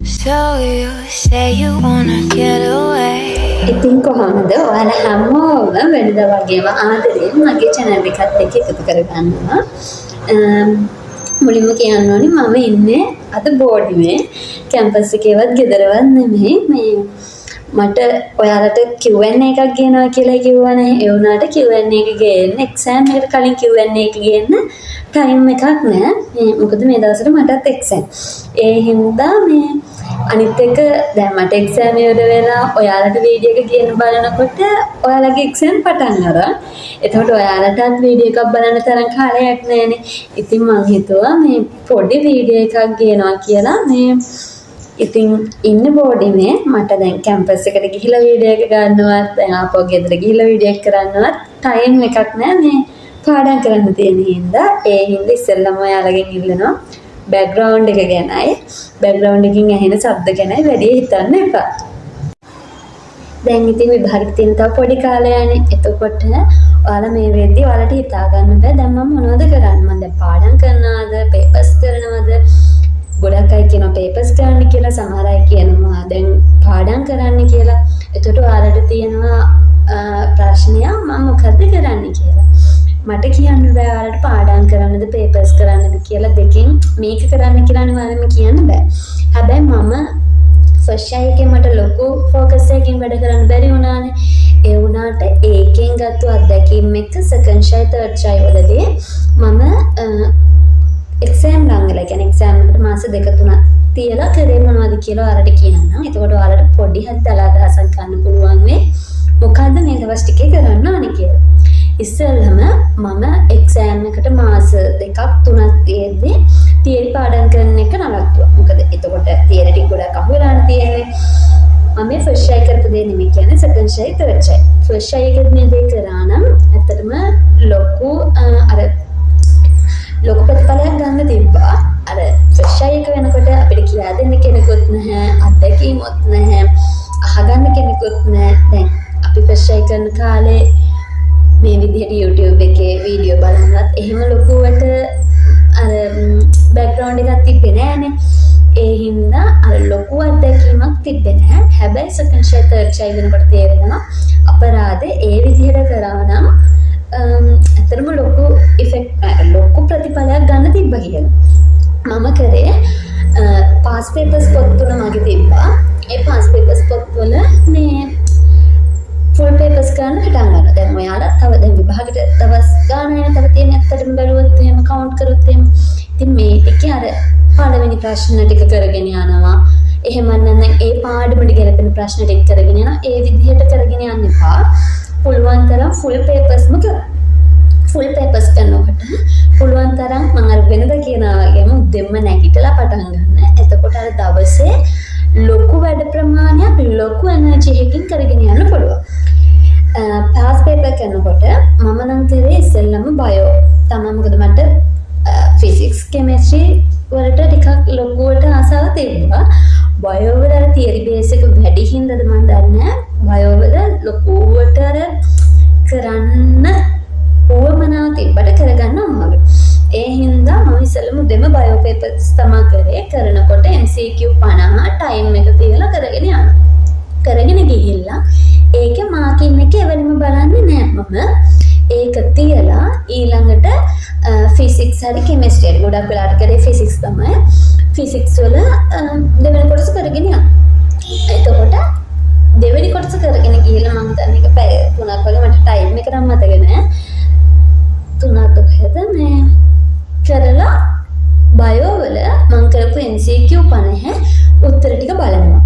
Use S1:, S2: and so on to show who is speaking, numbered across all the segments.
S1: So you say you wanna get away.
S2: ඉතින් කොහොමද ඔයාලා හැමෝම වෙනදා වගේම ආදරයෙන් මගේ channel එකත් එක්ක එකතු කරගන්නවා. මුලින්ම කියන්න ඕනේ මම ඉන්නේ අද බෝඩිමේ කැම්පස් එකේවත් ගෙදරවත් නෙමෙයි. මේ මට ඔයාලට Q&A එකක් ගේනවා කියලා කිව්වනේ. ඒ වුණාට Q&A එක ගේන්න එක්සෑම් එකට කලින් Q&A එක ගේන්න ටයිම් එකක් නෑ. මොකද මේ දවස්වල මටත් එක්සෑම්. ඒ හින්දා මේ අනිත් එක දැන් මට එක්සෑම් ඉවර වෙලා ඔයාලට වීඩියෝ එක ගේන්න බලනකොට ඔයාලගේ එක්සෑම් පටන් අරන්. එතකොට ඔයාලටත් වීඩියෝ එකක් බලන්න තරම් කාලයක් නැහැනේ. ඉතින් මම හිතුවා මේ පොඩි වීඩියෝ එකක් ගේනවා කියලා. මේ ඉතින් ඉන්න බෝඩිමේ මට දැන් කැම්පස් එකට ගිහිල්ලා වීඩියෝ එක ගන්නවත් දැන් ආපහු ගෙදර ගිහිල්ලා වීඩියෝ එක කරන්නවත් ටයිම් එකක් නැහැ. මේ පාඩම් කරන්න තියෙන හින්දා ඒ හින්දා ඉස්සෙල්ලාම ඔයාලගෙන් ඉල්ලනවා බෑග්ග්‍රවුන්ඩ් එක ගැනයි බෑග්ග්‍රවුන්ඩ් එකකින් ඇහෙන ශබ්ද ගැනයි වැඩි හිතන්න එපා. දැන් ඉතින් විභාගෙට තියෙන තව පොඩි කාලයනේ. එතකොට ඔයාලා මේ වෙද්දි ඔයාලට හිතා ගන්න බෑ දැන් මම මොනවද කරන්නේ. මම දැන් පාඩම් කරනවද, පේපර්ස් කරනවද? ගොඩක් අය කියනවා පේපර්ස් කරන්න කියලා, සමහර අය කියනවා දැන් පාඩම් කරන්න කියලා. එතකොට ඔයාලට තියෙනවා ප්‍රශ්නයක් මම මොකද්ද කරන්න කියලා. මට කියන්න බෑ ඔයාලට පාඩම් කරන්නද පේපර්ස් කරන්නද කියලා. දෙකෙන් මේක කරන්න කියලානේ ඔයාලම කියන්න බෑ. හැබැයි මම ෆස්ට් එකේ මට ලොකු ફોකස් එකකින් වැඩ කරන්න බැරි වුණානේ. ඒ වුණාට ඒකෙන් ගත්ත අත්දැකීම් එක්ක සෙකන්ඩ් ෂයි තර්ඩ් ෂයි වලදී මම එක්සෑම් ගන්නලා කියන්නේ එක්සෑම් එකට මාස 2-3 තියලා කරේ මොනවද කියලා ඔයාලට කියන්නම්. එතකොට ඔයාලට පොඩි හරි දලාදහසක් ගන්න පුළුවන් වෙයි. මොකද්ද මේ දවස් ටිකේ කරන්න ඕනේ කියලා. ඉස්සෙල්ලම මම එක්සෑම් එකට මාස 2-3ක් තියෙද්දි තියරි පාඩම් කරන එක නවත්තුවා. මොකද එතකොට තියරි ටික ගොඩක් අහු වෙලානේ තියෙන්නේ. මම මේ ෆස්ට් ෂයි කරපු දේ නෙමෙයි කියන්නේ second shy third shy. First shy එකේදී මේ දේ කරා නම් ඇත්තටම ලොකු ලොකු ප්‍රතිඵලයක් ගන්න තිබ්බා. අර ෆස්ට් ෂයි එක වෙනකොට අපිට කියලා දෙන්න කෙනෙකුත් නැහැ, අත්දැකීමක් නැහැ, අහගන්න කෙනෙකුත් නැහැ. දැන් අපි ෆස්ට් ෂයි කරන කාලේ මේ විදිහට YouTube එකේ වීඩියෝ බලනවත් එහෙම ලොකුවට අර බෑග්ග්‍රවුන්ඩ් එකක් තිබ්බේ නෑනේ. ඒ හින්දා අර ලොකු අත්දැකීමක් තිබ්බේ නෑ. හැබැයි සෙකන්ඩ් ෂයි තර්ඩ් ෂයි වෙනකොට තේරෙනවා අපරාධේ ඒ විදිහට කරා නම් ඇත්තටම ලොකු ලොකු ප්‍රතිඵලයක් ගන්න තිබ්බා කියලා. මම කරේ පාස් පේපර්ස් පොත් 3 මගේ තිබ්බා. ඒ පාස් පේපර්ස් පොත් වල මේ ෆුල් පේපර්ස් ගන්න පටන් ගන්නවා. දැන් ඔයාලා තව දැන් විභාගෙට දවස් ගානක් තව තියෙන ඇත්තටම බැලුවොත් එහෙම කවුන්ට් කරොත් එහෙම ඉතින් මේ ටිකේ අර පළවෙනි ප්‍රශ්න ටික කරගෙන යනවා. එහෙම නැත්නම් ඒ පාඩමට ගැලපෙන ප්‍රශ්න ටික කරගෙන යනවා. ඒ විදිහට කරගෙන යන්න එපා. පුළුවන් තරම් ෆුල් පේපර්ස්ම කරන්න. ෆුල් පේපර්ස් කරනකොට පුළුවන් තරම් මම අර වෙනද කියනවා වගේම උදෙන්ම නැගිටලා පටන් ගන්න. එතකොට අර දවසේ ලොකු වැඩ ප්‍රමාණයක් ලොකු එනර්ජි එකකින් කරගෙන යන්න පුළුවන්. පාස් පේපර් කරනකොට මම නම් කරේ ඉස්සෙල්ලම බයෝ තමයි. මොකද මට ෆිසික්ස් කෙමිස්ට්‍රි වලට ටිකක් ලොකුවට ආසාව තිබුණා. බයෝ වල අර තියරි බේස් එක වැඩි හින්දාද මම දන්නේ බයෝ වල ලොකුවට අර කරන්න ඕමනා තිබ්බට කරගන්න අමාරු. ඒ හින්දා මම ඉස්සෙල්ලම දෙම බයෝ පේපර්ස් තමයි කරේ. කරනකොට MCQ 50 ටයිම් එක තියලා කරගෙන යනවා. කරගෙන ගිහිල්ලා ඒකේ මාකින් එක එවලම බලන්නේ නෑ මම. ඒක තියලා ඊළඟට ෆිසික්ස් හරි කෙමිස්ට්‍රි හරි ගොඩක් වෙලාට කරේ ෆිසික්ස් තමයි. ෆිසික්ස් වල දෙවෙනි කොටස කරගෙන යනවා. එතකොට දෙවෙනි කොටස කරගෙන ගිහිල්ලා මම හිතන්නේ ඒක පැය 3ක් වගේ මට ටයිම් එක නම් මතක නෑ. 3ක් හෙද මේ කරලා බයෝ වල මම කරපු MCQ 50 උත්තර ටික බලනවා.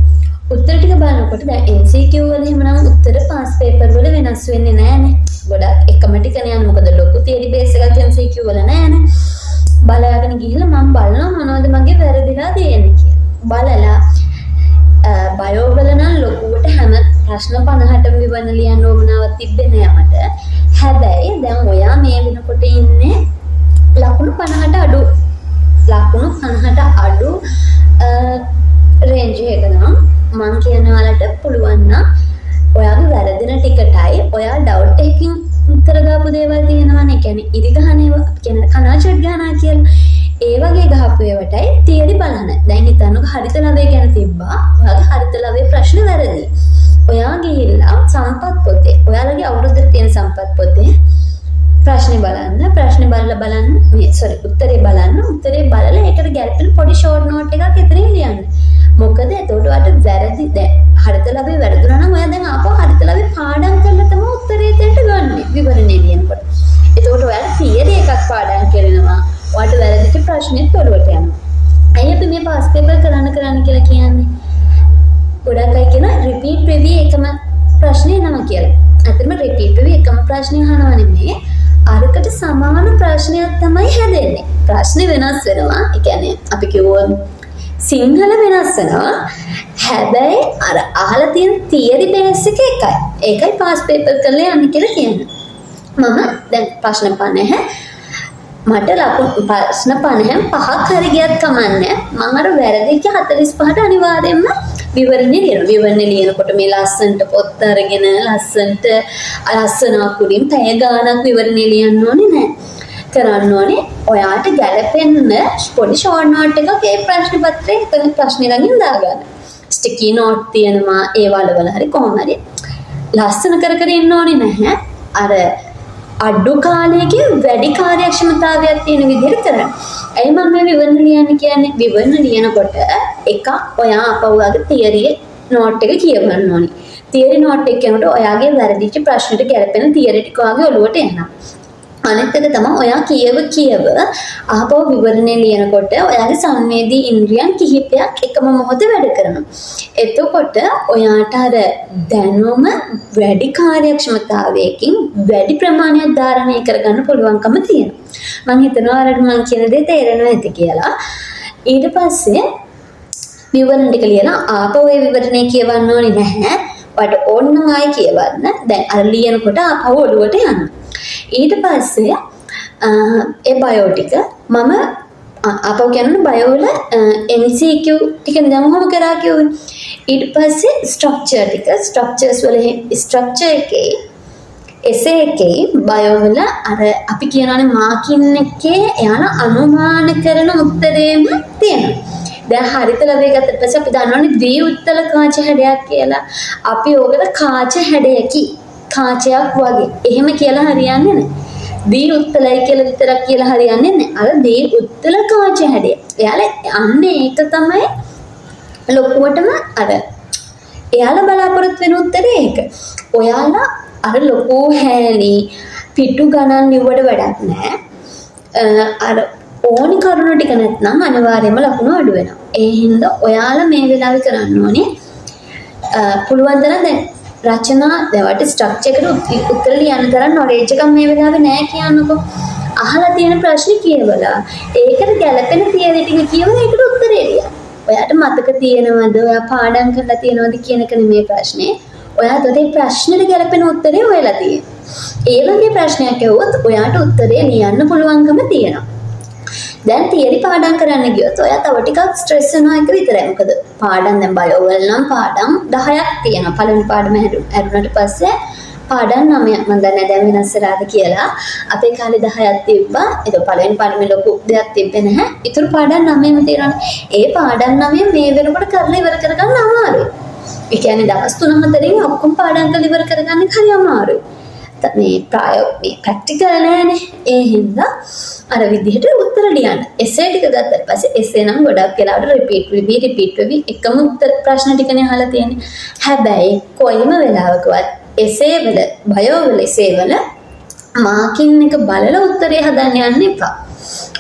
S2: උත්තර ටික බලනකොට දැන් MCQ වල එහෙමනම් උත්තර පාස් පේපර් වල වෙනස් වෙන්නේ නැහනේ. ගොඩක් එකම ටිකනේ යන්නේ. මොකද ලොකු තියරි බේස් එකක් MCQ වල නැහනේ. බලාගෙන ගිහිල්ලා මම බලනවා මොනවද මගේ වැරදිලා තියෙන්නේ කියලා. බලලා බයෝ වල නම් ලොකුවට හැම ප්‍රශ්න 50ටම විවරණ ලියන්න ඕමනාවක් තිබ්බේ නෑ මට. හැබැයි දැන් ඔයා මේ වෙනකොට ඉන්නේ ලකුණු 50ට අඩු. ලකුණු 50ට අඩු රේන්ජ් එක නම් මම කියන ඔයාලට පුළුවන් නම් ඔයාගේ වැරදින ටිකටයි ඔයා ඩවුට් එකකින් උත්තර දාපු දේවල් තියෙනවනේ. කියන්නේ ඉරි ගහන ඒවා කියන කනාචට් ගහනවා කියලා. ඒ වගේ ගහපු ඒවටයි තියරි බලන්න. දැන් හිතන්නකෝ හරිත ලවය ගැන තිබ්බා. ඔයාගේ හරිත ලවයේ ප්‍රශ්න වැරදි. ඔයා ගිහිල්ලා සම්පත් පොතේ ඔයාලගේ අවුරුද්දට තියෙන සම්පත් පොතේ ප්‍රශ්නේ බලන්න උත්තරේ බලලා ඒකට ගැලපෙන පොඩි ෂෝට් නෝට් එකක් එතනින් ලියන්න. මොකද එතකොට ඔයාලට වැරදි දැන් හරිත ලවයේ වැරදුනා නම් ඔයා දැන් ආපහු හරිත ලවයේ පාඩම් කරලා තමයි උත්තරේ දෙන්න ගන්නෙ විවරණේ ලියනකොට. එතකොට ඔයාලා තියරි එකක් පාඩම් කරනවා. ඔයාලට වැරදිච්ච ප්‍රශ්නෙත් පොළොවට යනවා. ඇයි අපි මේ පාස් පේපර් කරන්න කියලා කියන්නේ? ගොඩක් අය කියන රිපීට් ප්‍රෙවි එකම ප්‍රශ්නේ එනවා කියලා. අතරම රිපීට් ප්‍රෙවි එකම ප්‍රශ්නේ අහනවා නෙමෙයි. අරකට සමාන ප්‍රශ්නයක් තමයි හැදෙන්නේ. ප්‍රශ්නේ වෙනස් වෙනවා. ඒ කියන්නේ අපි කිව්වොත් සිංහල වෙනස් වෙනවා. හැබැයි අර අහලා තියෙන තියරි බේස් එක එකයි. ඒකයි පාස් පේපර් කරලා යන්න කියලා කියන්නේ. මම දැන් ප්‍රශ්න 50 මට ලකුණු ප්‍රශ්න 5ක් හරි ගියත් කමන්නේ. මම අර වැරදිච්ච 45ට අනිවාර්යයෙන්ම විවරණේ ලියනවා. විවරණේ ලියනකොට මේ ලස්සනට පොත් අරගෙන ලස්සන අකුරින් පැය ගාණක් විවරණේ ලියන්න ඕනේ නෑ. කරන්න ඕනේ ඔයාට ගැලපෙන්න පොඩි ෂෝට් නෝට් එකක් ඒ ප්‍රශ්න පත්‍රයේ එතන ප්‍රශ්නේ ළඟින් දාගන්න. ස්ටිකි නෝට් තියෙනවා ඒ වලවල හරි කොහොම හරි ලස්සන කර ඉන්න ඕනේ නැහැ. අර අඩු කාලයකින් වැඩි කාර්යක්ෂමතාවයක් තියෙන විදිහට කරන්න. ඇයි මම මේ විවරණ ලියන්න කියන්නේ? විවරණ ලියනකොට එක ඔයා අපවගේ තියරි නෝට් එක කියවන්න ඕනේ. තියරි නෝට් එක කියනකොට ඔයාගේ වැරදිච්ච ප්‍රශ්නෙට ගැලපෙන තියරි ටික ඔයාගේ ඔළුවට එනවා. අනිත් එක තමයි ඔයා කියව ආපහු විවරණේ ලියනකොට ඔයාගේ සංවේදී ඉන්ද්‍රියන් කිහිපයක් එකම මොහොතේ වැඩ කරනවා. එතකොට ඔයාට අර දැනුම වැඩි කාර්යක්ෂමතාවයකින් වැඩි ප්‍රමාණයක් ධාරණය කරගන්න පුළුවන්කම තියෙනවා. මම හිතනවා අර මම කියන දේ තේරෙනවා ඇති කියලා. ඊට පස්සේ විවරණ ටික ලියලා ආපහු ඒ විවරණේ කියවන්න ඕනේ නැහැ. ඔයාට ඕන නම් ආයි කියවන්න. දැන් අර ලියනකොට ආපහු ඔළුවට යනවා. ඊට පස්සේ ඒ බයෝ ටික මම අපෝ කියන්නේ බයෝ වල MCQ ටික දැන් කොහොම කරා කියුවේ. ඊට පස්සේ ස්ට්‍රක්චර්ස් වල ස්ට්‍රක්චර් එකේ එසේ එකේ බයෝ වල අර අපි කියනවානේ මාකින් එකේ එයාලා අනුමාන කරන උත්තරේම තියෙනවා. දැන් හරිත ලවය ගත්තට පස්සේ අපි දන්නවනේ ද්වි උත්තල කාච හැඩයක් කියලා. අපි ඕකට කාච හැඩයකි කාචයක් වගේ. එහෙම කියලා හරියන්නේ නැහැ. දී උත්තලයි කියලා විතරක් කියලා හරියන්නේ නැහැ. අර දී උත්තල කාච හැඩය. එයාලා අන්නේ ඒක තමයි ලොකුවටම අර එයාලා බලාපොරොත්තු වෙන උත්තරේ ඒක. ඔයාලා අර ලොකු හැලී පිටු ගණන් නිව්වට වැඩක් නැහැ. අර ඕනි කරුණු ටික නැත්නම් අනිවාර්යයෙන්ම ලකුණු අඩු වෙනවා. ඒ හින්දා ඔයාලා මේ වෙලාවේ කරන්න ඕනේ පුළුවන් තරම් දැන් රචනා දෙවට ස්ට්‍රක්චර් එකට උත්තර ලියන්න තරම් නොලෙජ් එකක් මේ වෙලාවේ නැහැ කියන්නකෝ. අහලා තියෙන ප්‍රශ්නේ කියවලා ඒකට ගැලපෙන තියරි ටික කියවලා ඒකට උත්තරේ ලියන්න. ඔයාට මතක තියෙනවද? ඔයා පාඩම් කරලා තියෙනවද කියන එක නෙමෙයි ප්‍රශ්නේ. ඔයා තෝතේ ප්‍රශ්නෙට ගැලපෙන උත්තරේ හොයලා තියෙනවා. ඒ වගේ ප්‍රශ්නයක් ඇහුවොත් ඔයාට උත්තරේ ලියන්න පුළුවන්කම තියෙනවා. දැන් තියරි පාඩම් කරන්න ගියොත් ඔයා තව ටිකක් ස්ට්‍රෙස් වෙනවා එක විතරයි. මොකද පාඩම් දැන් බයෝ වල නම් පාඩම් 10ක් තියෙනවා. පළවෙනි පාඩම හැරුණාට පස්සේ පාඩම් 9ක් මම දන්නේ දැන් වෙනස් වෙලාද කියලා. අපේ කාලේ 10ක් තිබ්බා. ඒක පළවෙනි පාඩමේ ලොකු දෙයක් තිබ්බේ නැහැ. ඊටු පාඩම් 9ම තියෙනවා. ඒ පාඩම් 9 මේ වෙනකොට කරලා ඉවර කරගන්න අමාරුයි. ඒ කියන්නේ දවස් 3-4න් ඔක්කොම පාඩම් කරලා ඉවර කරගන්න හරි අමාරුයි. මේ ප්‍රැක්ටිකල් නෑනේ. ඒ හින්දා අර විදිහට උත්තර ලියන්න. එසේ ටික ගත්තට පස්සේ එසේ නම් ගොඩක් වෙලාවට රිපීට් වෙවි එකම උත්තර ප්‍රශ්න ටිකනේ අහලා තියෙන්නේ. හැබැයි කොයිම වෙලාවකවත් එසේ වල බයෝ වල එසේ වල මාකින් එක බලලා උත්තරේ හදන්න යන්න එපා.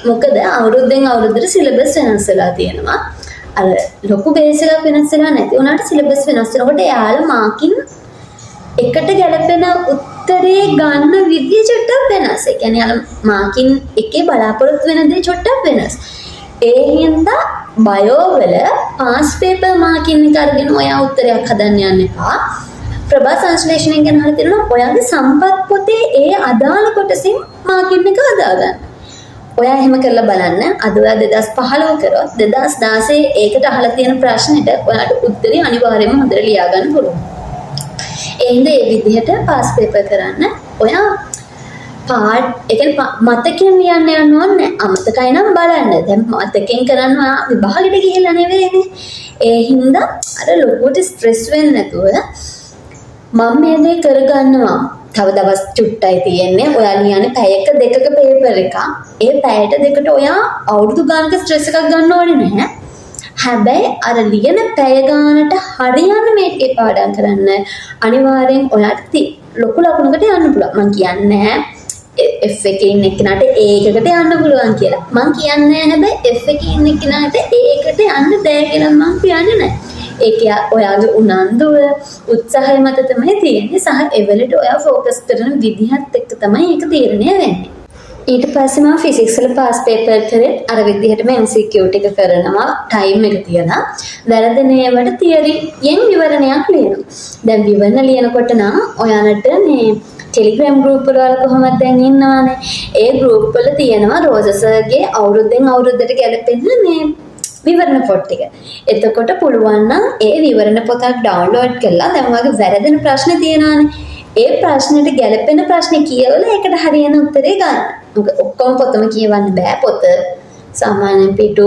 S2: මොකද අවුරුද්දෙන් අවුරුද්දට සිලබස් වෙනස් වෙලා තියෙනවා. අර ලොකු බේස් එකක් වෙනස් වෙලා නැති උනාට සිලබස් වෙනස් වෙනකොට එයාලා මාකින් එකට ගැලපෙන උත්තරේ ගන්න විදිය චුට්ටක් වෙනස්. ඒ කියන්නේ අර මාකින් එකේ බලාපොරොත්තු වෙන දේ චුට්ටක් වෙනස්. ඒ හින්දා බයෝ වල පාස් පේපර් මාකින් එක අරගෙන ඔයා උත්තරයක් හදන්න යන්න එපා. ප්‍රභා සංශ්ලේෂණය ගැන අහලා තියෙනවා. ඔයාගේ සම්පත් පොතේ ඒ අදාළ කොටසින් මාකින් එක හදාගන්න. ඔයා එහෙම කරලා බලන්න. අද ඔයා 2015 කරොත් 2016 ඒකට අහලා තියෙන ප්‍රශ්නෙට ඔයාට උත්තරේ අනිවාර්යයෙන්ම හොඳට ලියා ගන්න පුළුවන්. ඒ හින්දා මේ විදිහට පාස් පේපර් කරන්න. ඔයා පාට් ඒ කියන්නේ මතකයෙන් ලියන්න යන්න ඕනේ අමතකයි නම් බලන්න. දැන් මතකයෙන් කරන්න විභාගෙට ගිහිල්ලා නෙවෙයිනේ. ඒ හින්දා අර ලොකුවට ස්ට්‍රෙස් වෙන්නේ නැතුව මම මේ දේ කරගන්නවා. තව දවස් චුට්ටයි තියෙන්නේ. ඔයා ලියන්නේ පැයක දෙකක පේපර් එකක්. ඒ පැයට දෙකට ඔයා අවුරුදු ගානක ස්ට්‍රෙස් එකක් ගන්න ඕනේ නැහැ. හැබැයි අර ලියන පැය ගානට හරියන්න මේකේ පාඩම් කරන්න අනිවාර්යෙන් ඔයාට ලොකු ලකුණකට යන්න පුළුවන්. මම කියන්නේ F එකේ ඉන්න එක්කනට A එකකට යන්න පුළුවන් කියලා. මම කියන්නේ හැබැයි F එකේ ඉන්න එක්කනට A එකට යන්න බෑ කියලා මම කියන්නේ නැහැ. ඒක ඔයාගේ උනන්දුව උත්සාහය මත තමයි තියෙන්නේ. සහ එවලට ඔයා ફોකස් කරන විදිහත් එක්ක තමයි ඒක තීරණය වෙන්නේ. ඊට පස්සේ මම ෆිසික්ස් වල පාස් පේපර් කරේ අර විදිහටම MCQ ටික කරනවා ටයිම් එක තියලා. වැරදෙන ඒවාට තියරි යෙන් විවරණයක් ලියනවා. දැන් විවරණ ලියනකොට නම් ඔයාලට මේ ටෙලිග්‍රෑම් ගෲප් වල කොහොමද දැන් ඉන්නවනේ. ඒ ගෲප් වල තියෙනවා රෝසර්ගේ අවුරුද්දෙන් අවුරුද්දට ගැලපෙන්න මේ විවරණ පොත් ටික. එතකොට පුළුවන් නම් ඒ විවරණ පොතක් ඩවුන්ලෝඩ් කරලා දැන් ඔයාගේ වැරදෙන ප්‍රශ්න තියෙනවානේ. ඒ ප්‍රශ්නෙට ගැලපෙන ප්‍රශ්නේ කියවලා ඒකට හරියන උත්තරේ ගන්න. මොකද ඔක්කොම පොතම කියවන්න බෑ. පොත සාමාන්‍යයෙන් පිටු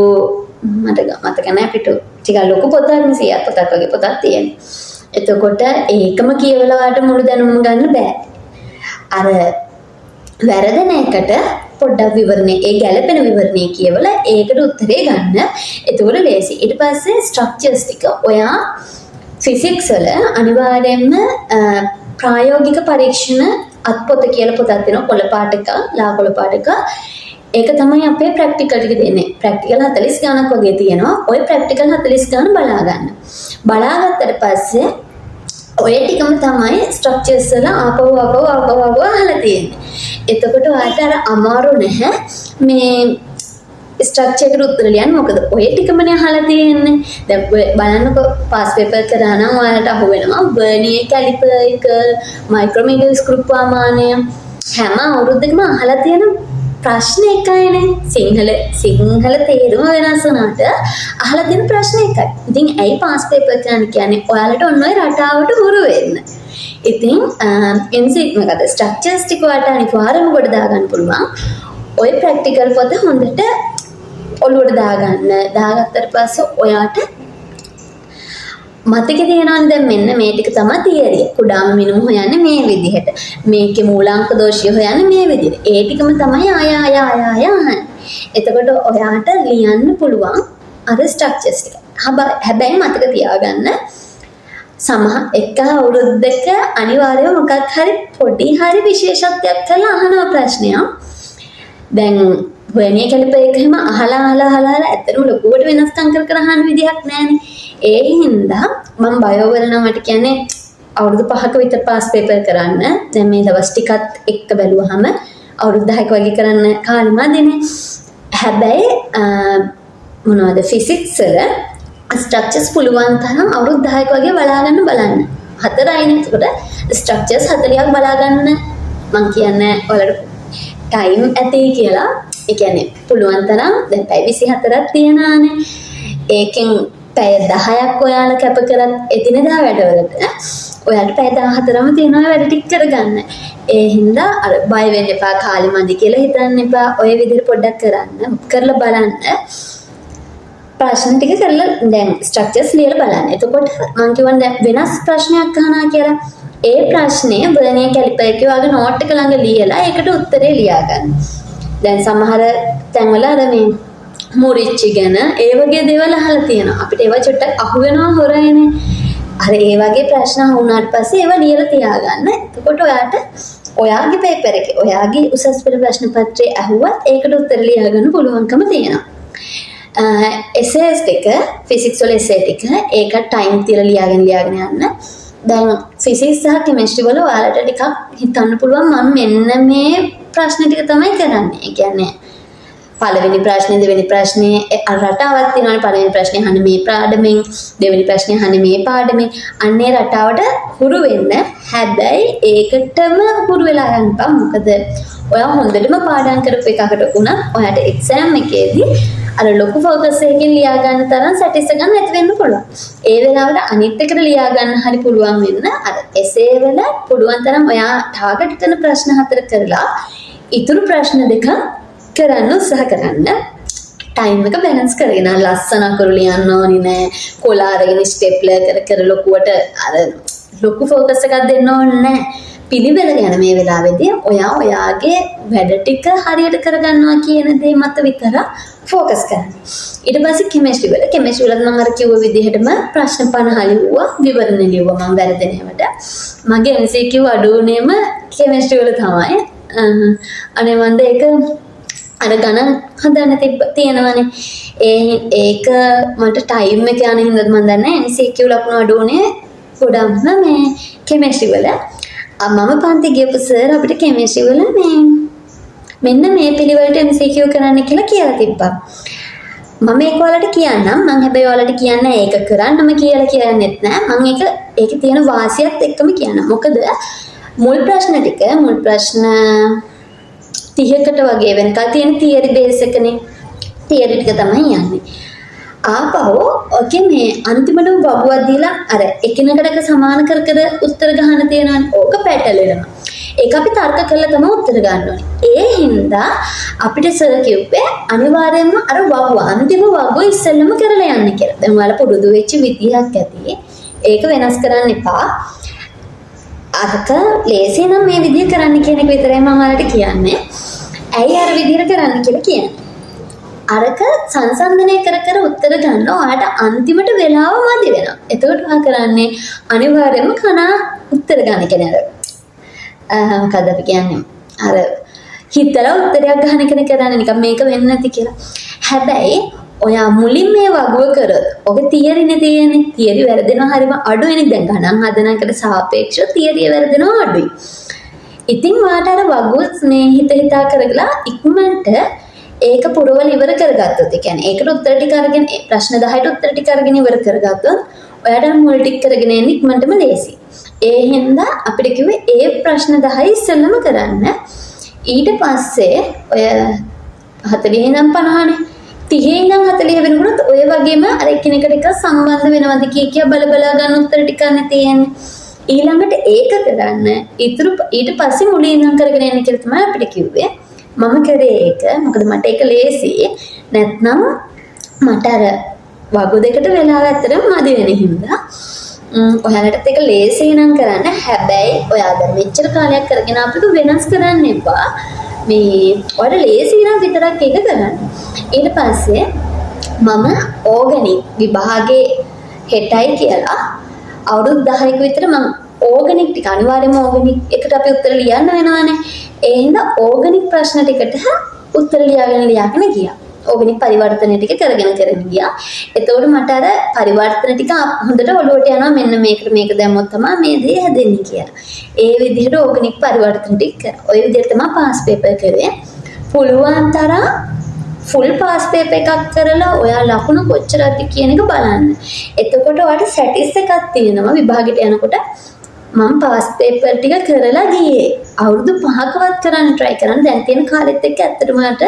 S2: මතක නැහැ පිටු ටිකක් ලොකු පොතක් 100ක් පොතක් වගේ පොතක් තියෙනවා. එතකොට ඒකම කියවලා වාට මුළු දැනුම ගන්න බෑ. අර වැරදෙන එකට පොඩ්ඩක් විවරණේ ඒ ගැලපෙන විවරණේ කියවලා ඒකට උත්තරේ ගන්න. එතකොට ලේසි. ඊට පස්සේ ස්ට්‍රක්චර්ස් ටික ඔයා ෆිසික්ස් වල අනිවාර්යයෙන්ම ප්‍රායෝගික පරීක්ෂණ අත්පොත කියලා පොතක් තියෙනවා. කොළ පාට එක, ලා කොළ පාට එක. ඒක තමයි අපේ ප්‍රැක්ටිකල් ටික දෙන්නේ. ප්‍රැක්ටිකල් 40 ගණක් වගේ තියෙනවා. ওই ප්‍රැක්ටිකල් 40 ගණන් බලා ගන්න. බලාගත්තට පස්සේ ඔය ටිකම තමයි ස්ට්‍රක්චර්ස් වල ආපහු අහලා තියෙන්නේ. එතකොට ඔයාලට අර අමාරු නැහැ මේ ස්ට්‍රක්චර් එකට උත්තර ලියන්න. මොකද ඔය ටිකමනේ අහලා තියෙන්නේ. දැන් බලන්නකො පාස් පේපර් කරා නම් ඔයාලට අහු වෙනවා වර්නියර් කැලිපර් එක, මයික්‍රොමීටර් ස්ක්‍රූ ප්‍රමාණය හැම අවුරුද්දකම අහලා තියෙන ප්‍රශ්න එකයිනේ. සිංහල තේරුම වෙනස් වුණාට අහලා තියෙන ප්‍රශ්න එකයි. ඉතින් ඇයි පාස් පේපර් කරන්න කියන්නේ? ඔයාලට ඔන්න ඔය රටාවට හුරු වෙන්න. ඉතින් මොකද ස්ට්‍රක්චර්ස් ටික වලට අනිවාර්යයෙන්ම කොට දාගන්න පුළුවන්. ඔය ප්‍රැක්ටිකල් පොත හොඳට ඔළුවට දාගන්න. දාගත්තට පස්සේ ඔයාට මතක තියෙනවා දැන් මෙන්න මේ ටික තමයි තියරිය. කුඩාම මිනුම හොයන්නේ මේ විදිහට. මේකේ මූලාංක දෝෂය හොයන්නේ මේ විදිහට. ඒ ටිකම තමයි ආය අහන්නේ. එතකොට ඔයාට ලියන්න පුළුවන් අර ස්ට්‍රක්චර්ස් ටික. හැබැයි මතක තියාගන්න එක අවුරුද්දක අනිවාර්යව මොකක් හරි පොඩි හරි විශේෂත්වයක් කරලා අහන ප්‍රශ්නයක්. දැන් වෙන්නේ කැලිපර් එක එහෙම අහලා ඇත්තටම ලොකුවට වෙනස්කම් කර අහන විදිහක් නැහැනේ. ඒ හින්දා මම බයෝ වල නම් මට කියන්නේ අවුරුදු 5ක විතර පාස් පේපර් කරන්න. දැන් මේ දවස් ටිකත් එක්ක බැලුවහම අවුරුදු 10ක වගේ කරන්න කාලෙම දෙන්නේ. හැබැයි මොනවද ෆිසික්ස් වල ස්ට්‍රක්චර්ස් පුළුවන් තරම් අවුරුදු 10ක වගේ බලාගන්න බලන්න. 4යිනේ. ඒකට ස්ට්‍රක්චර්ස් 40ක් බලාගන්න මම කියන්නේ ඔයාලට ටයිම් ඇති කියලා. ඒ කියන්නේ පුළුවන් තරම් දැන් පැය 24ක් තියනානේ. ඒකෙන් පැය 10ක් ඔයාලා කැප කරත් එදිනෙදා වැඩවලට ඔයාලට පැය 14ම තියෙනවා වැඩ ටික කරගන්න. ඒ හින්දා අර බය වෙන්න එපා, කාලෙ මදි කියලා හිතන්න එපා. ඔය විදිහට පොඩ්ඩක් කරලා බලන්න. ප්‍රශ්න ටික කරලා දැන් ස්ට්‍රක්චර්ස් ලියලා බලන්න. එතකොට මම කියවන දැන් වෙනස් ප්‍රශ්නයක් අහනවා කියලා ඒ ප්‍රශ්නේ වර්නියර් කැලිපර් එකේ වගේ නෝට් එක ළඟ ලියලා ඒකට උත්තරේ ලියා ගන්න. දැන් සමහර තැන්වල අර මේ මුරිච්චි ගැන ඒ වගේ දේවල් අහලා තියෙනවා. අපිට ඒවා චුට්ටක් අහු වෙනවා හොරයිනේ. අර ඒ වගේ ප්‍රශ්න අහුණාට පස්සේ ඒවා ලියලා තියාගන්න. එතකොට ඔයාට ඔයාගේ පේපර් එකේ ඔයාගේ උසස් පෙළ ප්‍රශ්න පත්‍රයේ අහුවත් ඒකට උත්තර ලියා ගන්න පුළුවන්කම තියෙනවා. essays ටික ෆිසික්ස් වල essay ටික ඒක ටයිම් තියලා ලියාගෙන යන්න. දැන් ෆිසික්ස් සහ කෙමිස්ට්‍රි වල ඔයාලට ටිකක් හිතන්න පුළුවන් මම මෙන්න මේ ප්‍රශ්න ටික තමයි කරන්නේ. ඒ කියන්නේ පළවෙනි ප්‍රශ්නේ දෙවෙනි ප්‍රශ්නේ රටාවක් තියෙනවානේ. පළවෙනි ප්‍රශ්නේ අහන්නේ මේ පාඩමෙන්, දෙවෙනි ප්‍රශ්නේ අහන්නේ මේ පාඩමෙන්. අන්නේ රටාවට හුරු වෙන්න. හැබැයි ඒකටම හුරු වෙලා යන්න බෑ. මොකද ඔයා හොඳටම පාඩම් කරපු එකකට උනත් ඔයාට එක්සෑම් එකේදී අර ලොකු ෆෝකස් එකකින් ලියා ගන්න තරම් සැටිස්ෆයි ගන්න නැති වෙන්න පුළුවන්. ඒ වෙලාවට අනිත් එකට ලියා ගන්න හරි පුළුවන් වෙන්න අර එසේ වල පුළුවන් තරම් ඔයා ටාගට් කරන ප්‍රශ්න 4 කරලා ඉතුරු ප්‍රශ්න 2 කරන්න උත්සාහ කරන්න. ටයිම් එක බැලන්ස් කරගෙන ලස්සන අකුරු ලියන්න ඕනි නෑ. කොළ අරගෙන ස්ටෙප්ලර් කර ලොකුවට අර ලොකු ෆෝකස් එකක් දෙන්න ඕනේ නෑ. පිළිවෙල ගැන මේ වෙලාවේදී ඔයාගේ වැඩ ටික හරියට කරගන්නවා කියන දේ මත විතර ફોકસ කරන්න. ඊට පස්සේ කෙමිස්ට්‍රි වල මම අර කිව්ව විදිහටම ප්‍රශ්න 50 ලිව්වා, විවරණ ලිව්වා මම වැරදෙනවට. මගේ MCQ අඩුවනේම කෙමිස්ට්‍රි වල තමයි. අනේ මන්ද ඒක අර ගණන් හදන්න තියෙනවානේ. ඒක මට ටයිම් එක යන හින්දාද මම දන්නේ MCQ ලකුණු අඩුවනේ ගොඩක්ම මේ කෙමිස්ට්‍රි වල. මම පන්ති ගියපු සර් අපිට කෙමිස්ට්‍රි වල මෙන්න මේ පිළිවෙලට MCQ කරන්න කියලා තිබ්බා. මම ඒක ඔයාලට කියන්නම්. මම හැබැයි ඔයාලට කියන්නේ ඒක කරන්නම කියලා කියන්නෙත් නෑ. මම ඒකේ තියෙන වාසියත් එක්කම කියන්නම්. මොකද මුල් ප්‍රශ්න 30කට වගේ වෙනකල් තියෙන තියරි බේස් එකනේ. තියරි ටික තමයි යන්නේ. ආපහු ඔකේ මේ අන්තිමට වගුවක් දීලා අර එකිනෙකට සමාන කර උත්තර ගන්න තියෙනවනේ. ඕක පැටලෙනවා. ඒක අපි තර්ක කරලා තමයි උත්තර ගන්න ඕනේ. ඒ හින්දා අපිට සර් කිව්වේ අනිවාර්යයෙන්ම අර වගුව අන්තිම වගුව ඉස්සෙල්ලම කරලා යන්න කියලා. දැන් ඔයාලා පුරුදු වෙච්ච විදිහක් ඇති. ඒක වෙනස් කරන්න එපා. අරක ලේසි නම් මේ විදිහ කරන්න කියන එක විතරයි මම ඔයාලට කියන්නේ. ඇයි අර විදිහට කරන්න කියලා කියන්නේ. අරක සංසන්දනය කර උත්තර ගන්න ඔයාලට අන්තිමට වෙලාව මදි වෙනවා. එතකොට ඔයා කරන්නේ අනිවාර්යයෙන්ම කනා උත්තර ගන්න කියන්නේ මොකද අපි කියන්නේ අර හිතලා උත්තරයක් ගන්න කෙනෙක් කරන්නේ නිකන් මේක වෙන්නේ නැති කියලා. හැබැයි ඔයා මුලින් මේ වගුව කරොත් ඔක තියරිනේ තියෙන්නේ. තියරි වැරදෙනවා හරිම අඩුයිනේ. දැන් ගණන් හදන එකට සාපේක්ෂව තියරිය වැරදෙනවා අඩුයි. ඉතින් ඔයාට අර වගුව මේ හිතා කරගලා ඉක්මනට ඒක පුරවල ඉවර කරගත්තොත් ඒ කියන්නේ ඒකට උත්තර ටික අරගෙන ප්‍රශ්න 10ට උත්තර ටික අරගෙන ඉවර කරගත්තොත් ඔයාට මුල් ටික කරගෙන එන්න ඉක්මනටම ලේසි. ඒ හින්දා අපිට කිව්වේ ඒ ප්‍රශ්න 10 ඉස්සෙල්ලම කරන්න. ඊට පස්සේ ඔය 40 ඉඳන් 50නේ 30 ඉඳන් 40 වෙනකොට ඔය වගේම අර එකිනෙකට එක සම්බන්ධ වෙනවද කිය බලා ගන්න උත්තර ටික ගන්න තියෙන්නේ. ඊළඟට ඒක කරන්න ඊට පස්සේ මුලින් ඉඳන් කරගෙන යන්න කියලා තමයි අපිට කිව්වේ. මම කරේ ඒක මොකද මට ඒක ලේසි. නැත්නම් මට අර වගු දෙකට වෙලාව ඇත්තටම මදි වෙන හින්දා ඔයාලටත් ඒක ලේසි නම් කරන්න. හැබැයි ඔයා දැන් මෙච්චර කාලයක් කරගෙන අපිට වෙනස් කරන්න එපා. මේ ඔයාලට ලේසි නම් විතරක් ඒක කරන්න. ඊට පස්සේ මම ඕගනික් විභාගේ හෙටයි කියලා අවුරුදු 10ක විතර මම ඕගනික් ටික අනිවාර්යයෙන්ම ඕගනික් එකට අපි උත්තර ලියන්න වෙනවානේ. ඒ හින්දා ඕගනික් ප්‍රශ්න ටිකට උත්තර ලියාගෙන ගියා. ඕගනික් පරිවර්තන ටික කරගෙන ගියා. එතකොට මට අර පරිවර්තන ටික හොඳට ඔළුවට යනවා. මෙන්න මේකට මේක දැම්මොත් තමයි මේ දේ හැදෙන්නේ කියලා. ඒ විදිහට ඕගනික් පරිවර්තන ටික කරා. ඔය විදිහට තමයි පාස් පේපර් කරේ. පුළුවන් තරම් ෆුල් පාස් පේපර් එකක් කරලා ඔයා ලකුණු කොච්චරද කියන එක බලන්න. එතකොට ඔයාට සැටිස් එකක් තියෙනවා විභාගෙට යනකොට. මම පාස් පේපර් ටික කරලා ගියේ. අවුරුදු 5කවත් කරන්න try කරන්න. දැන් තියෙන කාලෙත් එක්ක ඇත්තටම මට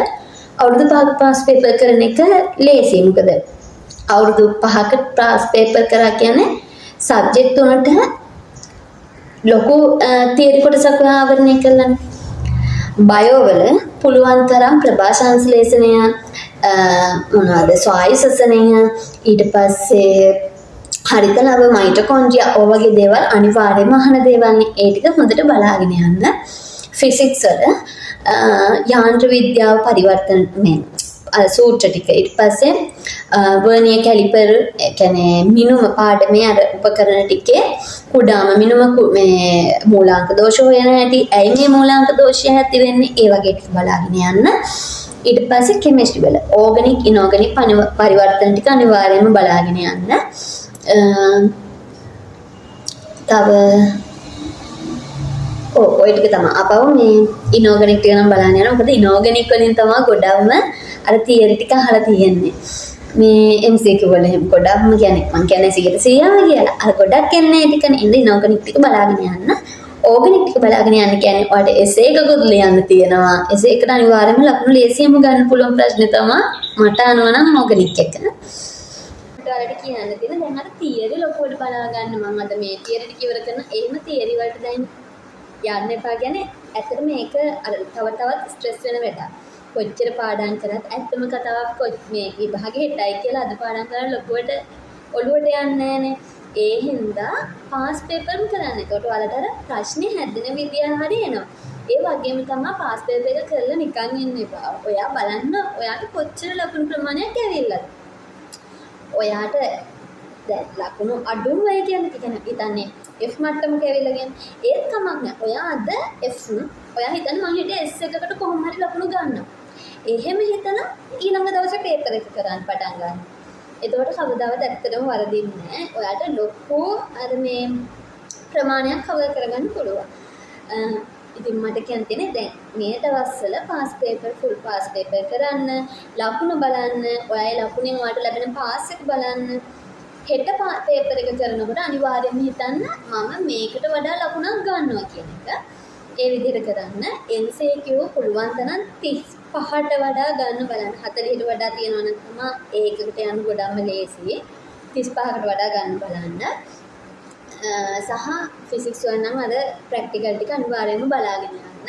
S2: අවුරුදු 5ක පාස් පේපර් කරන එක ලේසි. මොකද අවුරුදු 5ක පාස් පේපර් කරා කියන්නේ සබ්ජෙක්ට් තුනට ලොකු තියරි කොටසක් ආවරණය කළානේ. බයෝ වල පුළුවන් තරම් ප්‍රභාෂාංශලේඛනය මොනවාද ස්වායසසනය ඊට පස්සේ හරිතලව මයිටොකොන්ඩ්‍රියා ඔය වගේ දේවල් අනිවාර්යයෙන්ම අහන දේවල්නේ. ඒ ටික හොඳට බලාගෙන යන්න. ෆිසික්ස් වල යාන්ත්‍ර විද්‍යාව පරිවර්තන මේ සූත්‍ර ටික ඊට පස්සේ වර්නියර් කැලිපර් කියන්නේ මිනුම පාඩමේ අර උපකරණ ටිකේ කුඩාම මිනුම මේ මූලාංක දෝෂ හොයන හැටි ඇයි මේ මූලාංක දෝෂය ඇති වෙන්නේ ඒ වගේ ටික බලාගෙන යන්න. ඊට පස්සේ කෙමිස්ට්‍රි වල ඕගනික් ඉනෝගනික් පරිවර්තන ටික අනිවාර්යයෙන්ම බලාගෙන යන්න. තව ඔය ටික තමයි අපව මේ ඉනෝගනික් ටික නම් බලන්න යනවා. මොකද ඉනෝගනික් වලින් තමයි ගොඩක්ම අර තියරි ටික අහලා තියෙන්නේ. මේ MCQ වල එහෙම ගොඩක්ම කියන්නේ මම කියන්නේ 100% කියලා. අර ගොඩක් එන්නේ ටිකනේ. ඉතින් ඉනෝගනික් ටික බලාගෙන යන්න. ඕගනික් ටික බලාගෙන යන්න කියන්නේ ඔයාලට එසේ එකකුත් ලියන්න තියෙනවා. එසේ එකට අනිවාර්යයෙන්ම ලකුණු ලේසියෙන්ම ගන්න පුළුවන් ප්‍රශ්නේ තමයි මට අනුව නම් ඕගනික් එක. ඔයාලට කියන්න තියෙන දැන් අර තියරි ලොකුවට බලා ගන්න මම අද මේ තියරි ටික ඉවර කරන එහෙම තියරි වලට දැන් යන්න එපා. කියන්නේ ඇත්තට මේක අර තවත් ස්ට්‍රෙස් වෙන වැඩක්. කොච්චර පාඩම් කරත් ඇත්තම කතාවක් මේ විභාගේ හෙටයි කියලා අද පාඩම් කරලා ලොකුවට ඔළුවට යන්නේ නැහනේ. ඒ හින්දා පාස් පේපර්ම කරන්න. ඒකට ඔයාලට අර ප්‍රශ්නේ හැදෙන විදිය හරි එනවා. ඒ වගේම තමයි පාස් පේපර් එක කරලා නිකන් ඉන්න එපා. ඔයා බලන්න ඔයාට කොච්චර ලකුණු ප්‍රමාණයක් ඇවිල්ලාද. ඔයාට දැන් ලකුණු අඩුම වෙයි කියන්නේ හිතන්නේ F මට්ටමක ඇවිල්ලා කියන්නේ. ඒත් කමක් නැහැ. ඔයා අද F ඔයා හිතන්නේ මං හිතේ S එකකට කොහොම හරි ලකුණු ගන්නවා. එහෙම හිතන ඊළඟ දවසේ පේපර් එක කරන්න පටන් ගන්න. එතකොට කවදාවත් ඇත්තටම වරදින්නේ නැහැ. ඔයාට ලොකු අර මේ ප්‍රමාණයක් කවර් කරගන්න පුළුවන්. ඉතින් මට කියන්න තියෙන්නේ දැන් මේ දවස්වල pass paper full pass paper කරන්න, ලකුණු බලන්න, ඔයාගේ ලකුණෙන් ඔයාලට ලැබෙන පාස් එක බලන්න. හෙට පේපර් එක කරනකොට අනිවාර්යයෙන්ම හිතන්න මම මේකට වඩා ලකුණක් ගන්නවා කියන එක. ඒ විදිහට කරන්න. MCQ පුළුවන් තරම් 35ට වඩා ගන්න බලන්න. 40ට වඩා තියෙනවා නම් තමයි ඒකකට යන්න ගොඩක්ම ලේසි. 35කට වඩා ගන්න බලන්න. සහ ෆිසික්ස් වල නම් අර ප්‍රැක්ටිකල් ටික අනිවාර්යයෙන්ම බලාගෙන යන්න.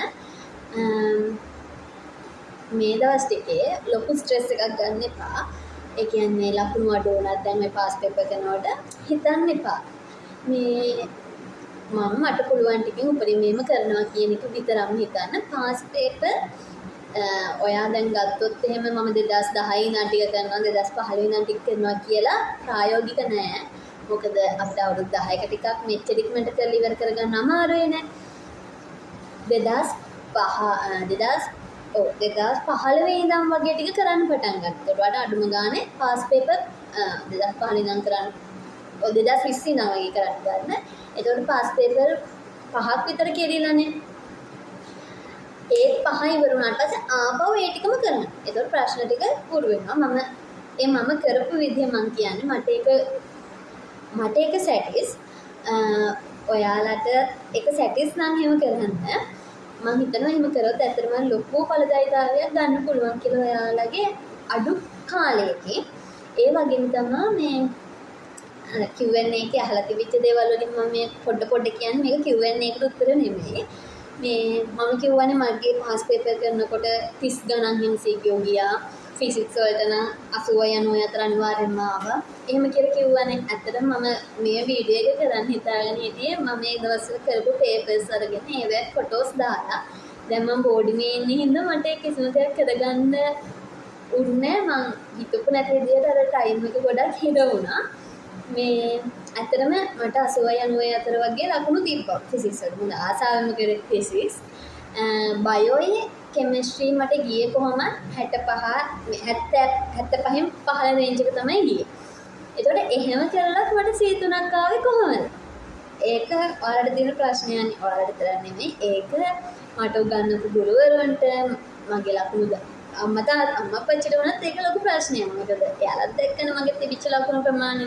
S2: මේ දවස් ටිකේ ලොකු ස්ට්‍රෙස් එකක් ගන්න එපා. ඒ කියන්නේ ලකුණු අඩු වුණත් දැන් මේ පාස් පේපර් කරනකොට හිතන්න එපා. මේ මම මට පුළුවන් ටිකෙන් උපරිමයෙන්ම කරනවා කියන එක විතරම හිතන්න. පාස් පේපර් ඔයා දැන් ගත්තොත් එහෙම මම 2010 ඉඳන් ටික කරනවා 2015 ඉඳන් ටික කරනවා කියලා ප්‍රායෝගික නෑ. මොකද අපිට අවුරුදු 10ක ටිකක් මෙච්චර ඉක්මනට කරලා ඉවර කරගන්න අමාරුයි නේ. 2015 ඉඳන් වගේ ටික කරන්න පටන් ගත්තා. ඒකට අඩුම ගානේ පාස් පේපර් 2015 ඉඳන් කරන්න 2020 ඉඳන් වගේ කරන්න ගන්න. එතකොට පාස් පේපර් 5ක් විතර කෙරිලානේ. ඒ 5 ඉවර වුණාට පස්සේ ආපහු ඒ ටිකම කරන්න. එතකොට ප්‍රශ්න ටික පුරු වෙනවා. මම කරපු විදිය මම කියන්නේ මට ඒක සැටිස්. ඔයාලට ඒක සැටිස් නම් එහෙම කරන්න. මම හිතනවා එහෙම කරොත් ඇත්තටම ලොකු ඵලදායීතාවයක් ගන්න පුළුවන් කියලා ඔයාලගේ අඩු කාලයකින්. ඒ වගේම තමයි මේ Q&A එකේ අහලා තිබිච්ච දේවල් වලින් මම මේ පොඩ කියන්නේ මේක Q&A එකට උත්තර නෙමෙයි. මේ මම කියවනේ මගේ පාස් පේපර් කරනකොට 30 ගණන් MCQ ගියා. ෆිසික්ස් වලට නම් 80 90 අතර අනිවාර්යෙන්ම ආවා. එහෙම කියලා කිව්වනේ. ඇත්තටම මම මේ වීඩියෝ එක කරන්න හිතාගෙන හිටියේ මම මේ දවස්වල කරපු පේපර්ස් අරගෙන ඒවැ ෆොටෝස් දාලා. දැන් මම බෝඩිමේ ඉන්න හින්දා මට කිසිම දෙයක් කරගන්න උන්නේ මං හිතපු නැති විදියට අර ටයිම් එක ගොඩක් හිර වුණා. මේ ඇත්තටම මට 80 90 අතර වගේ ලකුණු තිබ්බා ෆිසික්ස් වල. මම ආසාවෙන්ම කරේ ෆිසික්ස්. බයෝයේ කෙමිස්ට්‍රි මට ගියේ කොහොමද 75න් 15 රේන්ජ් එක තමයි ගියේ. ඒතකොට එහෙම කරලත් මට C3ක් ආවේ කොහොමද? ඒක ඔයාලට තියෙන ප්‍රශ්නයක් ඔයාලට විතර නෙමෙයි. ඒක මට උගන්වපු ගුරුවරුන්ට මගේ ලකුණු අම්මා අප්පච්චිට වුණත් ඒක ලොකු ප්‍රශ්නයක්. මොකද එයාලත් එක්කනේ මගේ තිබිච්ච ලකුණු ප්‍රමාණය.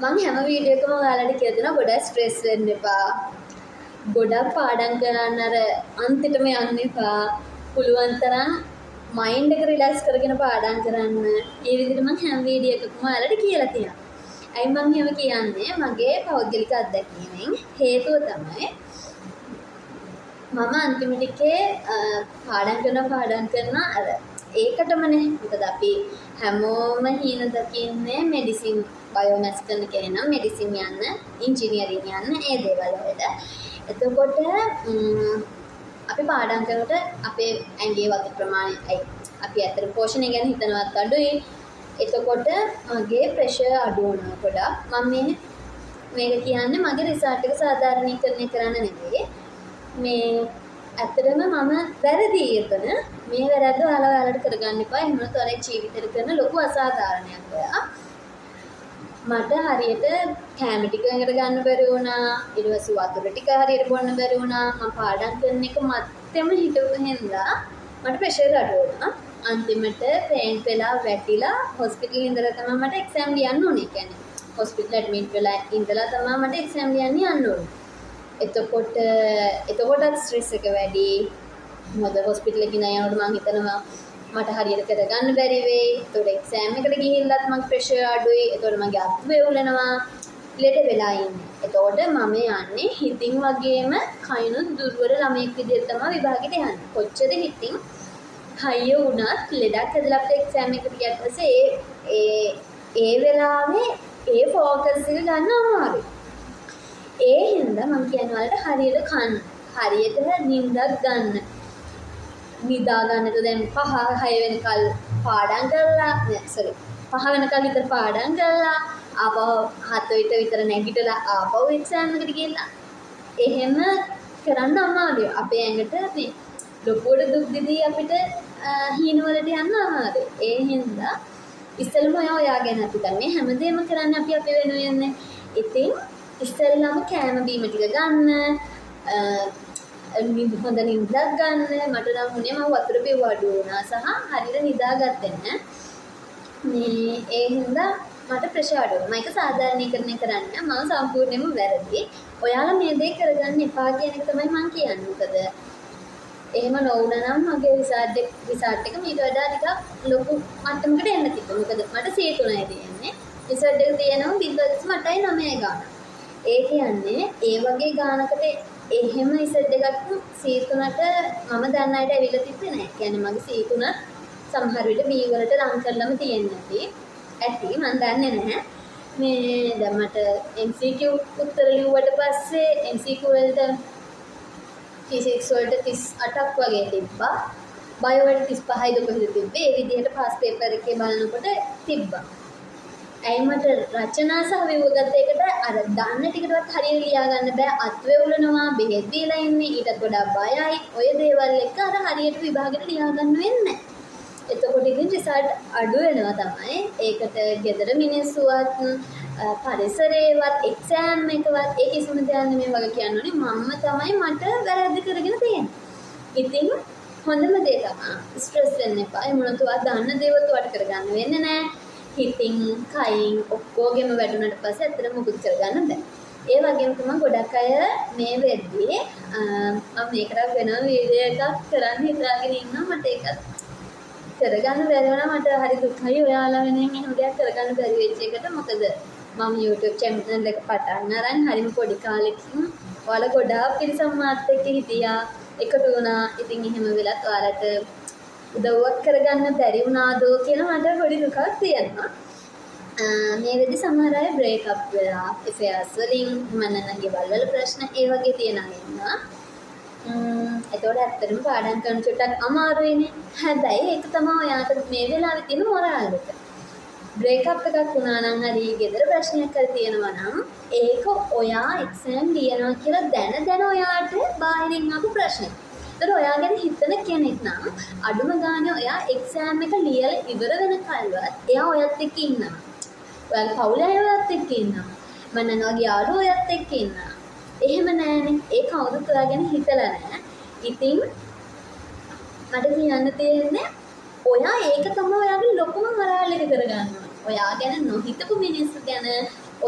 S2: මම හැම වීඩියෝ එකම ඔයාලට කියලා දෙනවා ගොඩක් ස්ට්‍රෙස් වෙන්න එපා. ගොඩක් පාඩම් කරන්න අර අන්තිමටම යන්න එපා. පුළුවන් තරම් මයින්ඩ් එක රිලැක්ස් කරගෙන පාඩම් කරන්න. ඒ විදිහට මම හැම වීඩියෝ එකකම ඔයාලට කියලා තියෙනවා. ඇයි මම එහෙම කියන්නේ? මගේ පෞද්ගලික අත්දැකීමෙන් හේතුව තමයි මම අන්තිමට එකේ පාඩම් කරන අර ඒකටමනේ. මොකද අපි හැමෝම හින දකින්නේ මෙඩිසින් බයෝමැත්ස් කරන කෙනෙක් නම් මෙඩිසින් යන්න, ඉන්ජිනියරින් යන්න ඒ දේවල් වලට. එතකොට අපි පාඩම් කරනකොට අපේ ඇඟේ වගේ ප්‍රමාණයයි අපි ඇත්තට පෝෂණය ගැන හිතනවත් අඩුයි. එතකොට මගේ ප්‍රෙෂර් අඩු වුණා ගොඩක්. මම මේක කියන්නේ මගේ රිසර්ච් එක සාධාරණීකරණය කරන්න නෙවෙයි. මේ ඇත්තටම මම වැරදි එතන. මේ වැරද්ද ඔයාලට කරගන්න එපා. එහෙම නැත්නම් ඔයාලේ ජීවිතේට කරන ලොකු අසාධාරණයක් ඔයා. මට හරියට කැම ටික එකට ගන්න බැරි වුණා. ඊට පස්සේ වතුර ටික හරියට බොන්න බැරි වුණා. මම පාඩම් කරන එක මත්තෙම හිටපු හින්දා මට ප්‍රෙෂර් අඩු වුණා. අන්තිමට පේන් වෙලා වැටිලා හොස්පිටල් ඉඳලා තමයි මට එක්සෑම් ලියන්න උනේ. කියන්නේ හොස්පිටල් ඇඩ්මිට් වෙලා ඉඳලා තමයි මට එක්සෑම් ලියන්න යන්න උනේ. එතකොටත් ස්ට්‍රෙස් එක වැඩි. මොකද හොස්පිටල් එකේ ඉඳන් යනකොට මම හිතනවා මට හරියට කරගන්න බැරි වෙයි. ඒතකොට එක්සෑම් එකට ගිහිල්ලත් මගේ ප්‍රෙෂර් අඩුයි. ඒතකොට මගේ අත් වේවුලනවා. ලෙඩ වෙලා ඉන්නේ. එතකොට මම යන්නේ හිතින් වගේම කයිනුත් දුර්වල ළමයෙක් විදිහට තමයි විභාගෙට යන්නේ. කොච්චර හිතින් හයිය වුණත් ලෙඩක් හැදලා අපිට එක්සෑම් එකට ගියත් පස්සේ ඒ වෙලාවේ ඒ ફોකස් එක ගන්න අමාරුයි. ඒ හින්දා මම කියන්නේ වලට හරියට කන්න. හරියට නිින්දක් ගන්න. නිදා ගන්නට දැන් 5-6 වෙනකල් පාඩම් කරලා 5 වෙනකල් විතර පාඩම් කරලා ආපහු 7 විතර නැගිටලා ආපහු එක්සෑම් එකට ගිහලා එහෙම කරන්න අමාරුයි. අපේ ඇඟට මේ ලොකුවට දුක් දෙදී අපිට හීනවලට යන්න අමාරුයි. ඒ හින්දා ඉස්සෙල්ලම ඔයා ගැන අපි ගන්නේ හැමදේම කරන්නේ අපි අපේ වෙනුවෙන්. ඉතින් ඉස්සෙල්ලාම කෑම බීම ටික ගන්න, හොඳ නිින්දක් ගන්න. මට නම් වුණේ මම වතුර බිව්ව අඩු වුණා සහ හරියට නිදාගත්තේ නැහැ. මේ ඒ හින්දා මට ප්‍රෙෂර් අඩු වුණා. මේක සාධාරණීකරණය කරන්න මම සම්පූර්ණයෙන්ම වැරදි. ඔයාලා මේ දේ කරගන්න එපා කියන එක තමයි මම කියන්නේ. මොකද එහෙම නොවුණා නම් මගේ රිසර්ච් එක මීට වඩා ටිකක් ලොකු මට්ටමකට එන්න තිබුණා. මොකද මට C3යි තියෙන්නේ. රිසර්ච් එක තියෙනවා 0.9 ගාන. ඒ කියන්නේ ඒ වගේ ගානකට එහෙම රිසර්ච් එකක් C3ට මම දන්න අයට ඇවිල්ලා තිබ්බේ නැහැ. කියන්නේ මගේ C3 සමහර විට B වලට ලං කරලම තියෙන්නේ ඇති මම දන්නේ නැහැ. මේ දැන් මට MCQ උත්තර ලිව්වට පස්සේ MCQ වලට ෆිසික්ස් වලට 38ක් වගේ තිබ්බා. බයෝ වලට 35යි කොහෙද තිබ්බේ. ඒ විදිහට පාස් පේපර් එකේ බලනකොට තිබ්බා. ඇයි මට රචනා සහ විවගත එකට අර දන්න ටිකටවත් හරියට ලියා ගන්න බෑ. අත් වේවුලනවා, බෙහෙත් දීලා ඉන්නේ, ඊටත් වඩා බයයි. ඔය දේවල් එක අර හරියට විභාගෙට ලියා ගන්න වෙන්නේ නැහැ. එතකොට ඉතින් රිසල්ට් අඩු වෙනවා තමයි. ඒකට ගෙදර මිනිස්සුවත් පරිසරේවත් එක්සෑම් එකවත් ඒ කිසිම දෙයක් නෙමෙයි වගේ කියන්නේ. මම්ම තමයි මට වැරද්ද කරගෙන තියෙන්නේ. ඉතින් හොඳම දේ තමයි ස්ට්‍රෙස් වෙන්න එපා. ඒ මොනතුවා දන්න දේවල් තුවට කරගන්න වෙන්නේ නැහැ. හිතින් කයින් ඔක්කොගෙම වැඩුණාට පස්සේ ඇත්තට මුකුත් කරගන්න බෑ. ඒ වගේම තමයි ගොඩක් අය මේ වෙද්දී මම මේකට වෙන වීඩියෝ එකක් කරන්න හිතාගෙන ඉන්නවා. මට ඒකත් කරගන්න බැරි වුණා. මට හරි දුකයි. ඔයාලා වෙනුවෙන් එහෙම දෙයක් කරගන්න බැරි වෙච්ච එකට. මොකද මම YouTube channel එක පටන් අරන් හරිම පොඩි කාලෙකින් ඔයාලා ගොඩාක් පිරිසක් මාත් එක්ක හිටියා. එකතු වුණා. ඉතින් එහෙම වෙලත් ඔයාලට උදව්වක් කරගන්න බැරි වුණාදෝ කියලා මට පොඩි දුකක් තියෙනවා. මේ වෙද්දි සමහර අය බ්‍රේක් අප් වෙලා affairs වලින් මනනගේ වල ප්‍රශ්න ඒ වගේ තියන අය ඉන්නවා. එතකොට ඇත්තටම පාඩම් කරන චුට්ටක් අමාරුයිනේ. හැබැයි ඒක තමයි ඔයාට මේ වෙලාවේ තියෙන මොරාල් එක. බ්‍රේක් අප් එකක් වුණා නම් හරි ගෙදර ප්‍රශ්නයක් කර තියෙනවා නම් ඒක ඔයා එක්සෑම් ලියනවා කියලා දැන ඔයාට බාහිරින් ආපු ප්‍රශ්නයක්. ඒතර ඔයා ගැන හිතන කෙනෙක් නම් අඩුම ගානේ ඔයා එක්සෑම් එක ලියලා ඉවර වෙනකල්වත් එයා ඔයත් එක්ක ඉන්නවා. ඔයාගේ පවුලේ අය ඔයත් එක්ක ඉන්නවා. මන්නනගේ යාළුවෝ ඔයත් එක්ක ඉන්නවා. එහෙම නෑනේ. ඒ කවුරුත් ඔයා ගැන හිතලා නෑ. ඉතින් මට කියන්න තියෙන්නේ ඔයා ඒක තමයි ඔයාගේ ලොකුම මරාල් එක කරගන්නවා. ඔයා ගැන නොහිතපු මිනිස්සු ගැන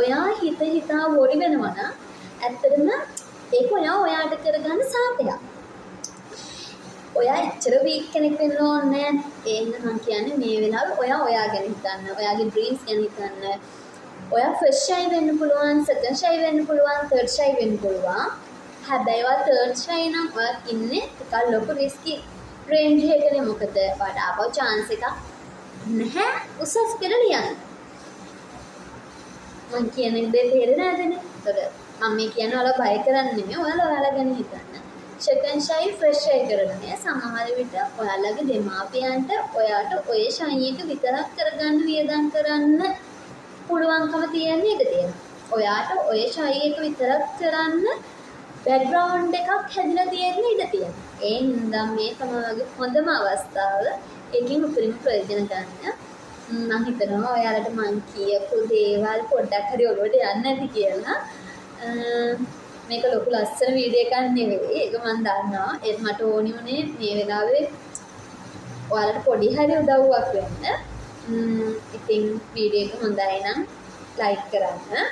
S2: ඔයා හිතා වොරි වෙනවා නම් ඇත්තටම ඒක ඔයාට කරගන්න සාපයක්. ඔයා එච්චර වීක් කෙනෙක් වෙන්න ඕනේ නැහැ. ඒ හින්දා මම කියන්නේ මේ වෙලාවේ ඔයා ගැන හිතන්න. ඔයාගේ ඩ්‍රීම්ස් ගැන හිතන්න. ඔයා ෆස්ට් ෂයි වෙන්න පුළුවන්, සෙකන්ඩ් ෂයි වෙන්න පුළුවන්, තර්ඩ් ෂයි වෙන්න පුළුවන්. හැබැයි ඔයා තර්ඩ් ෂයි නම් ඔයා ඉන්නේ ටිකක් ලොකු රිස්කි රේන්ජ් එකකනේ. මොකද ඔයාට ආපහු chance එකක් නැහැ උසස් පෙළ ලියන්න. මම කියන දේ තේරෙන්නේ නැද්ද? ඒතර මම මේ කියන්නේ ඔයාලා බය කරන්නේ නෙමෙයි. ඔයාලා ගැන හිතන්න. සෙකන්ඩ් ෂයි ෆස්ට් ෂයි කරන්නේ සමහර විට ඔයාලගේ දෙමාපියන්ට ඔයාට ඔය ෂයි එක විතරක් කරගන්න වියදම් කරන්න පුළුවන්කම තියෙන එක තියෙනවා. ඔයාට ඔය ෂයි එක විතරක් කරන්න බෑග්ග්‍රවුන්ඩ් එකක් හැදිලා තියෙන්න ඉඩ තියෙනවා. ඒ හින්දා මේ තමයි හොඳම අවස්ථාව. ඒකෙන් උපරිම ප්‍රයෝජන ගන්න. මම හිතනවා ඔයාලට මං කියපු දේවල් පොඩ්ඩක් හරි ඔලුවට යන්නේ නැති කියලා. මේක ලොකු ලස්සන වීඩියෝ එකක් නෙවෙයි. ඒක මම දන්නවා. ඒත් මට ඕනි උනේ මේ වෙලාවේ ඔයාලට පොඩි හරි උදව්වක් වෙන්න. ඉතින් වීඩියෝ එක හොඳයි නම් ලයික් කරන්න.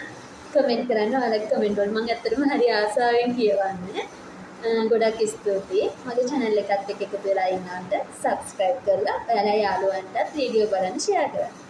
S2: කමෙන්ට් කරන්න. ඔයාලගේ කමෙන්ට් වල මම ඇත්තටම හරි ආසාවෙන් කියවන්නේ. ගොඩක් ස්තුතියි. මගේ channel එකත් එක්ක එකතු වෙලා ඉන්නවට subscribe කරලා ඔයාලා යාළුවන්ටත් වීඩියෝ බලන්න share කරන්න.